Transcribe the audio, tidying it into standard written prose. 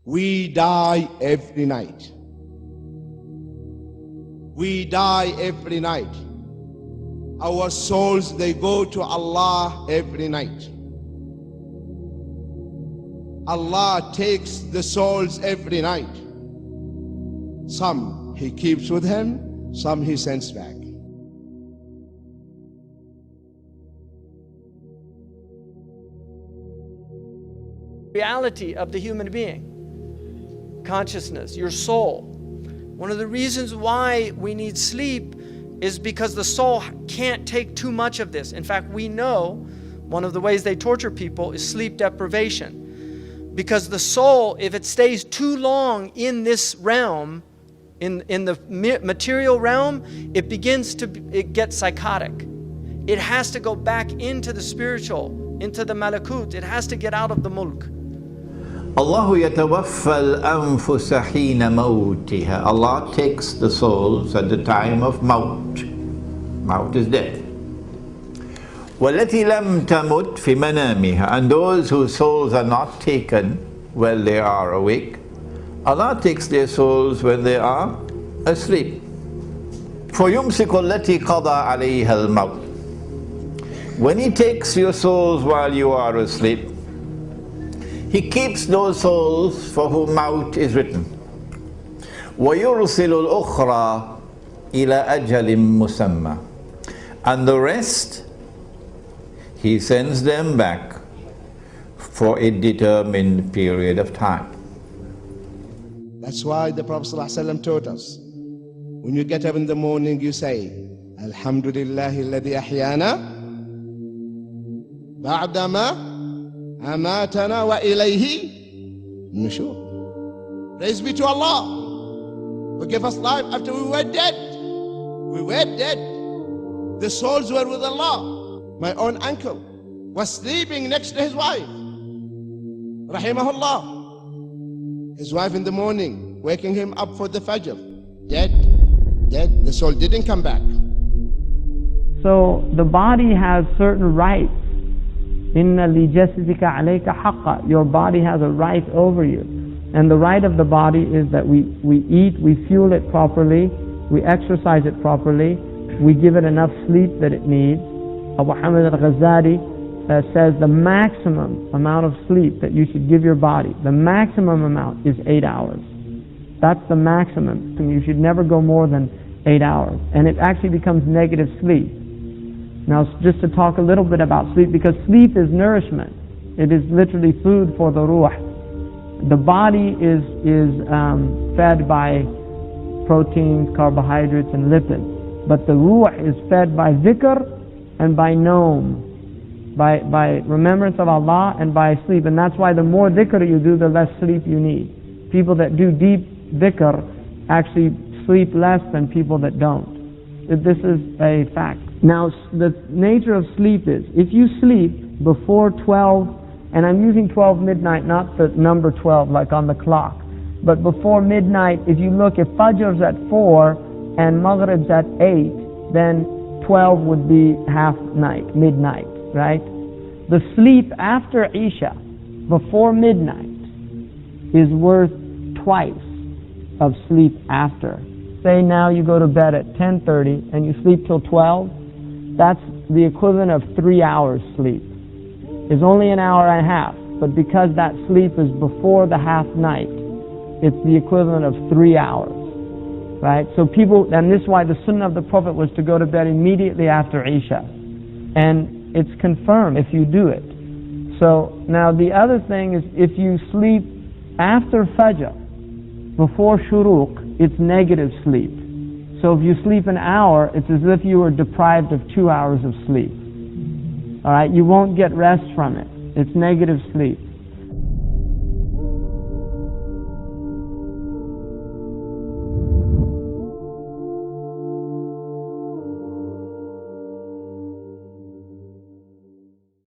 We die every night. We die every night. Our souls, they go to Allah every night. Allah takes the souls every night. Some He keeps with Him, some He sends back. Reality of the human being, consciousness, your soul. One of the reasons why we need sleep is because the soul can't take too much of this. In fact, we know one of the ways they torture people is sleep deprivation. Because the soul, if it stays too long in this realm, in the material realm, it gets psychotic. It has to go back into the spiritual, into the malakut. It has to get out of the mulk. Allahu yatawaffa al-anfusa hina mawtiha. Allah takes the souls at the time of maut. Maut is death. وَالَّتِي لَمْ تَمُتْ فِي مَنَامِهَا. And those whose souls are not taken while they are awake, Allah takes their souls when they are asleep. فَيُمْسِكُ الَّتِي قَضَى عَلَيْهَا الْمَوْتِ. When He takes your souls while you are asleep, He keeps those souls for whom maut is written. وَيُرْسِلُ الْأُخْرَى إِلَى أَجَلٍ مُسَمَّى. And the rest, He sends them back for a determined period of time. That's why the Prophet ﷺ taught us, when you get up in the morning, you say, Alhamdulillahi alladhi ahyana ba'dama amatana wa ilayhi nushur. Praise be to Allah who gave us life after we were dead. We were dead. The souls were with Allah. My own uncle was sleeping next to his wife, rahimahullah. His wife in the morning, waking him up for the fajr. Dead, dead. The soul didn't come back. So the body has certain rights. Inna li jasadika alayka haqqa. Your body has a right over you. And the right of the body is that we eat, we fuel it properly, we exercise it properly, we give it enough sleep that it needs. Abu Hamid al-Ghazali says the maximum amount of sleep that you should give your body, the maximum amount is 8 hours. That's the maximum. You should never go more than 8 hours. And it actually becomes negative sleep. Now, just to talk a little bit about sleep, because sleep is nourishment. It is literally food for the ruh. The body is fed by proteins, carbohydrates, and lipids. But the ruh is fed by dhikr and by naum, by remembrance of Allah and by sleep. And that's why the more dhikr you do, the less sleep you need. People that do deep dhikr actually sleep less than people that don't. This is a fact. Now, the nature of sleep is, if you sleep before 12, and I'm using 12 midnight, not the number 12 like on the clock, but before midnight, if you look, if Fajr's at 4 and Maghrib's at 8, then 12 would be half night, midnight, right? The sleep after Isha, before midnight, is worth twice of sleep after. Say now you go to bed at 10:30 and you sleep till 12, that's the equivalent of 3 hours sleep. It's only an hour and a half, but because that sleep is before the half night, it's the equivalent of 3 hours, right? So people, and this is why the sunnah of the Prophet was to go to bed immediately after Isha. And it's confirmed if you do it. So now the other thing is, if you sleep after Fajr, before Shuruq, it's negative sleep. So if you sleep an hour, it's as if you were deprived of 2 hours of sleep. All right, you won't get rest from it. It's negative sleep.